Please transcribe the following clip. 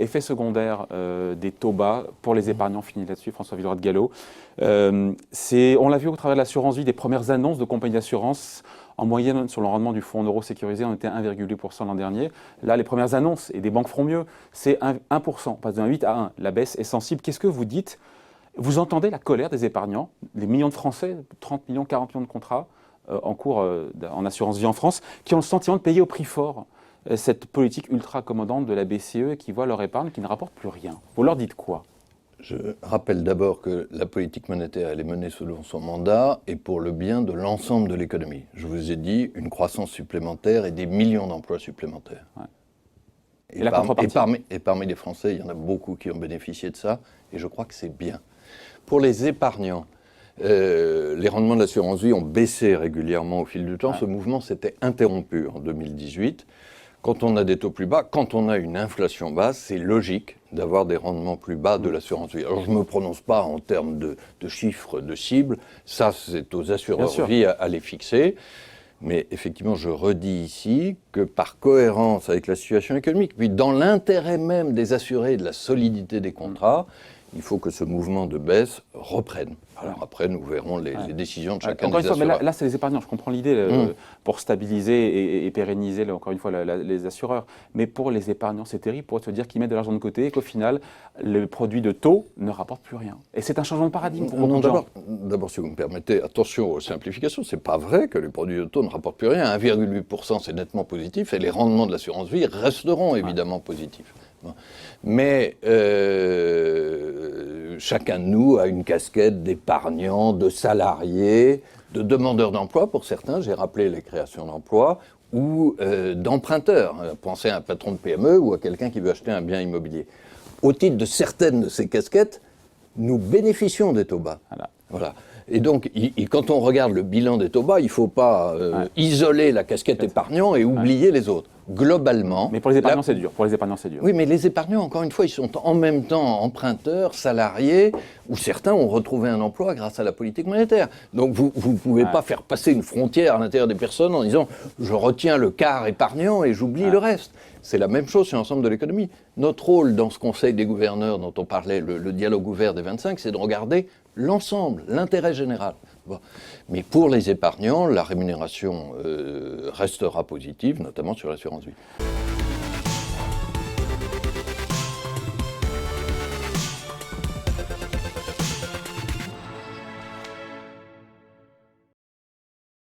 effet secondaire des taux bas pour les épargnants, fini là-dessus, François Villeroy de Galhau. On l'a vu au travers de l'assurance vie, des premières annonces de compagnies d'assurance. En moyenne, sur le rendement du fonds en euros sécurisé, on était à 1,8% l'an dernier. Là, les premières annonces, et des banques feront mieux, c'est 1%, on passe de 1,8 à 1. La baisse est sensible. Qu'est-ce que vous dites? Vous entendez la colère des épargnants, les millions de Français, 30 millions, 40 millions de contrats en cours en assurance vie en France, qui ont le sentiment de payer au prix fort cette politique ultra accommodante de la BCE qui voit leur épargne qui ne rapporte plus rien. Vous leur dites quoi? Je rappelle d'abord que la politique monétaire, elle est menée selon son mandat et pour le bien de l'ensemble de l'économie. Je vous ai dit une croissance supplémentaire et des millions d'emplois supplémentaires. Ouais. Et parmi les Français, il y en a beaucoup qui ont bénéficié de ça, et je crois que c'est bien. Pour les épargnants, les rendements de l'assurance vie ont baissé régulièrement au fil du temps. Ouais. Ce mouvement s'était interrompu en 2018. Quand on a des taux plus bas, quand on a une inflation basse, c'est logique d'avoir des rendements plus bas de l'assurance vie. Alors je ne me prononce pas en termes de chiffres, de cibles, ça c'est aux assureurs vie à les fixer. Mais effectivement, je redis ici que par cohérence avec la situation économique, puis dans l'intérêt même des assurés et de la solidité des contrats, il faut que ce mouvement de baisse reprenne. Alors après, nous verrons les décisions de chacun des assureurs. Mais là c'est les épargnants, je comprends l'idée pour stabiliser et pérenniser, encore une fois, les assureurs. Mais pour les épargnants, c'est terrible pour eux de se dire qu'ils mettent de l'argent de côté et qu'au final, le produit de taux ne rapporte plus rien. Et c'est un changement de paradigme pour beaucoup de gens. D'abord, si vous me permettez, attention aux simplifications, c'est pas vrai que les produits de taux ne rapportent plus rien. 1,8%, c'est nettement positif et les rendements de l'assurance vie resteront évidemment positifs. Mais chacun de nous a une casquette d'épargnants, de salariés, de demandeurs d'emploi pour certains, j'ai rappelé les créations d'emplois, ou d'emprunteurs. Pensez à un patron de PME ou à quelqu'un qui veut acheter un bien immobilier. Au titre de certaines de ces casquettes, nous bénéficions des taux bas. Voilà. Et donc, quand on regarde le bilan des taux bas, il ne faut pas isoler la casquette épargnant et oublier les autres. Globalement... Mais pour les épargnants, c'est dur. Pour les épargnants, c'est dur. Oui, mais les épargnants, encore une fois, ils sont en même temps emprunteurs, salariés, ou certains ont retrouvé un emploi grâce à la politique monétaire. Donc, vous ne pouvez pas faire passer une frontière à l'intérieur des personnes en disant « je retiens le quart épargnant et j'oublie le reste ». C'est la même chose sur l'ensemble de l'économie. Notre rôle dans ce Conseil des gouverneurs dont on parlait, le dialogue ouvert des 25, c'est de regarder l'ensemble, l'intérêt général. Bon. Mais pour les épargnants, la rémunération restera positive, notamment sur l'assurance vie.